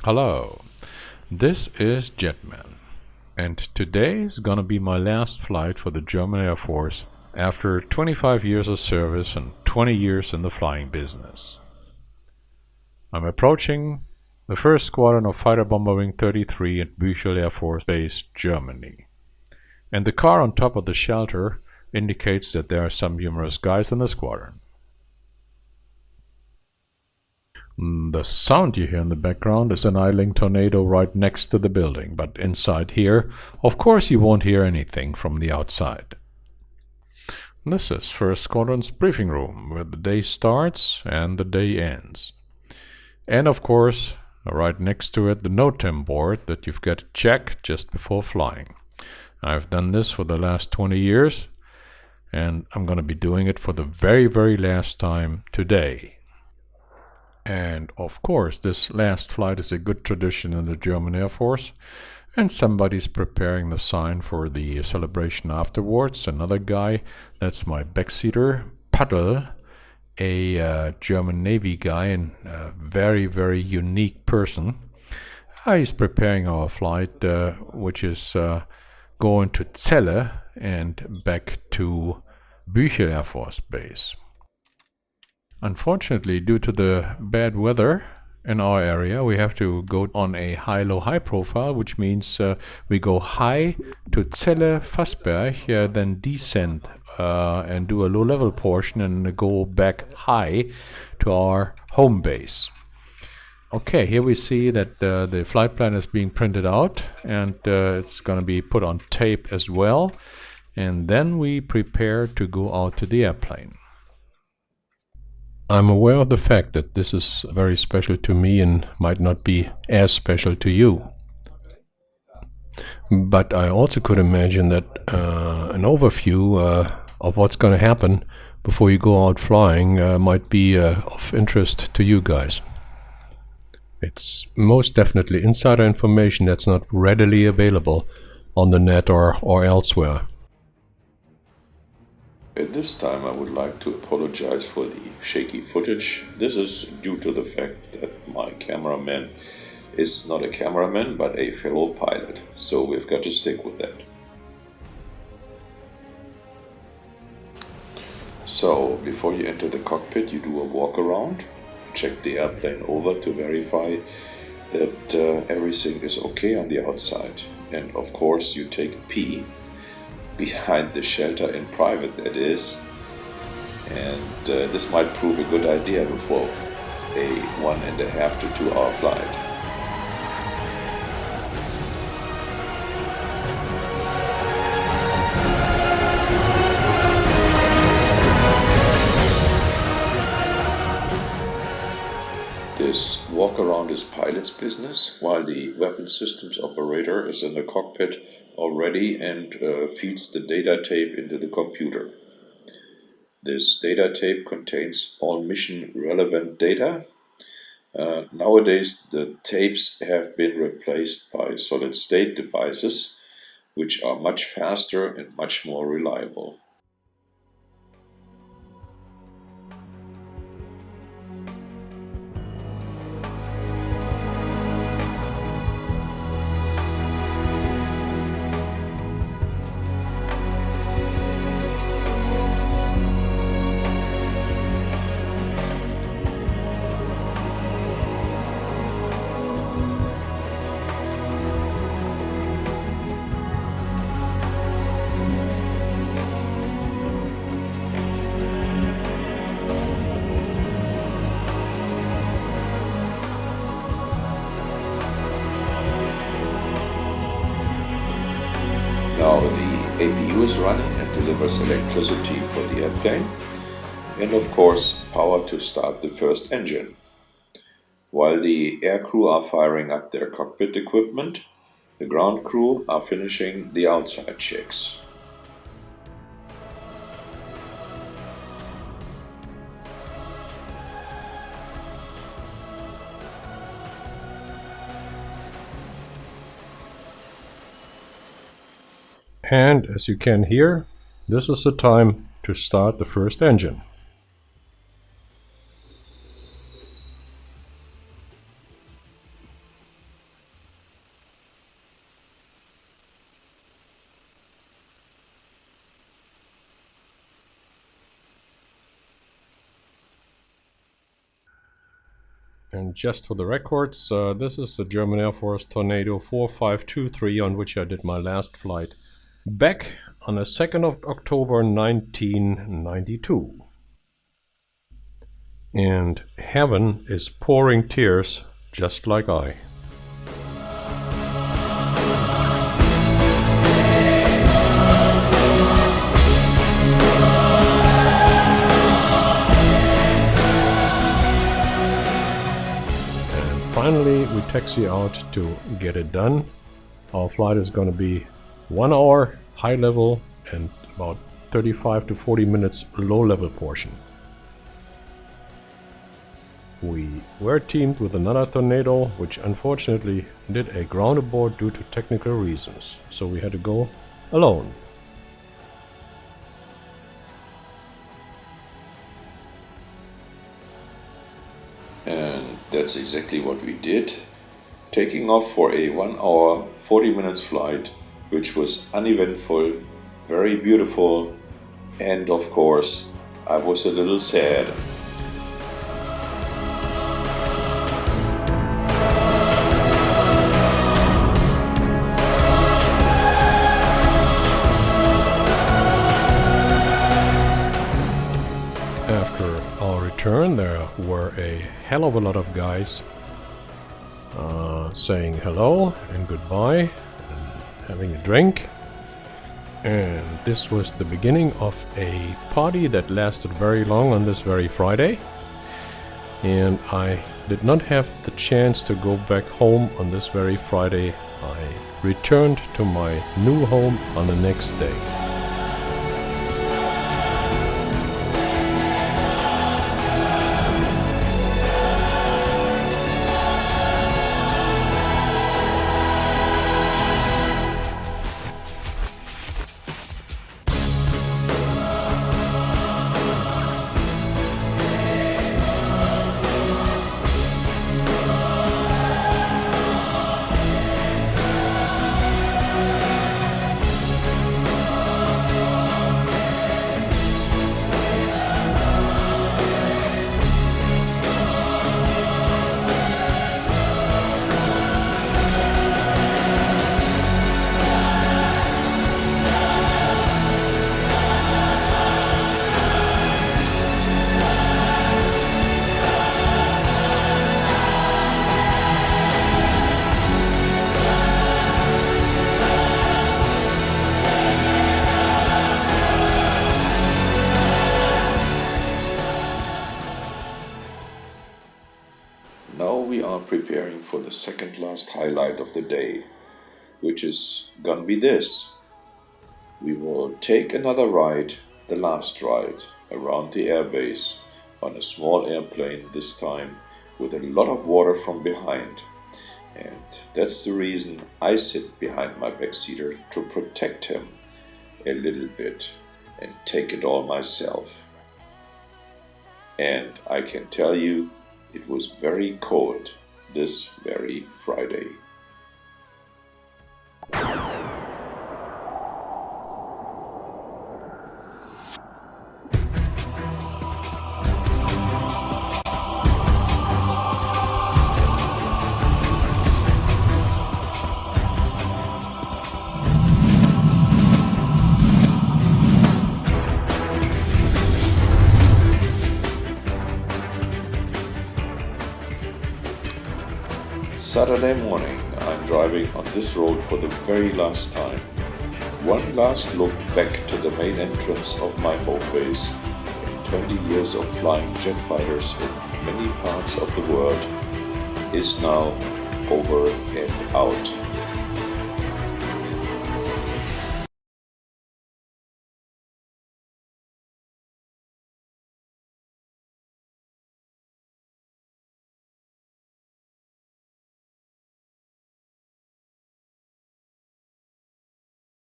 Hello, this is Jetman, and today is gonna be my last flight for the German Air Force after 25 years of service and 20 years in the flying business. I'm approaching the first squadron of Fighter Bomber Wing 33 at Büchel Air Force Base, Germany. And the car on top of the shelter indicates that there are some humorous guys in the squadron. The sound you hear in the background is an idling tornado right next to the building, but inside here, of course you won't hear anything from the outside. This is First Squadron's briefing room, where the day starts and the day ends. And of course, right next to it, the NOTAM board that you've got to check just before flying. I've done this for the last 20 years, and I'm going to be doing it for the very last time today. And of course, this last flight is a good tradition in the German Air Force, and somebody's preparing the sign for the celebration afterwards. Another guy, that's my backseater, Paddle, a German Navy guy and a very unique person. He's preparing our flight, which is going to Celle and back to Büchel Air Force Base. Unfortunately, due to the bad weather in our area, we have to go on a high-low-high profile, which means we go high to Celle Fassberg, then descend and do a low-level portion and go back high to our home base. Okay, here we see that the flight plan is being printed out, and it's going to be put on tape as well. And then we prepare to go out to the airplane. I'm aware of the fact that this is very special to me and might not be as special to you. But I also could imagine that an overview of what's going to happen before you go out flying might be of interest to you guys. It's most definitely insider information that's not readily available on the net or elsewhere. At this time I would like to apologize for the shaky footage. This is due to the fact that my cameraman is not a cameraman but a fellow pilot, so we've got to stick with that. So before you enter the cockpit you do a walk around, check the airplane over to verify that everything is okay on the outside, and of course you take a pee behind the shelter in private, that is, and this might prove a good idea before a 1.5 to 2 hour flight. This walk around is pilot's business, while the weapon systems operator is in the cockpit already and feeds the data tape into the computer. This data tape contains all mission relevant data. Nowadays the tapes have been replaced by solid state devices, which are much faster and much more reliable. Now the APU is running and delivers electricity for the airplane, and of course power to start the first engine. While the aircrew are firing up their cockpit equipment, the ground crew are finishing the outside checks. And as you can hear, this is the time to start the first engine. And just for the records, this is the German Airforce Tornado 4523 on which I did my last flight back on the 2nd of October 1992. And heaven is pouring tears just like I. Finally, we taxi out to get it done. Our flight is going to be 1 hour high level and about 35 to 40 minutes low level portion. We were teamed with another Tornado, which unfortunately did a ground abort due to technical reasons, so we had to go alone. And that's exactly what we did, taking off for a 1 hour 40 minutes flight, which was uneventful, very beautiful, and of course I was a little sad. After our return, there were a hell of a lot of guys saying hello and goodbye and having a drink. And this was the beginning of a party that lasted very long on this very Friday. And I did not have the chance to go back home on this very Friday. I returned to my new home on the next day. Now we are preparing for the second last highlight of the day, which is gonna be this. We will take another ride, the last ride, around the airbase on a small airplane, this time with a lot of water from behind. And that's the reason I sit behind my backseater, to protect him a little bit and take it all myself. And I can tell you, it was very cold this very Friday. Saturday morning, I'm driving on this road for the very last time. One last look back to the main entrance of my home base. In 20 years of flying jet fighters in many parts of the world is now over and out.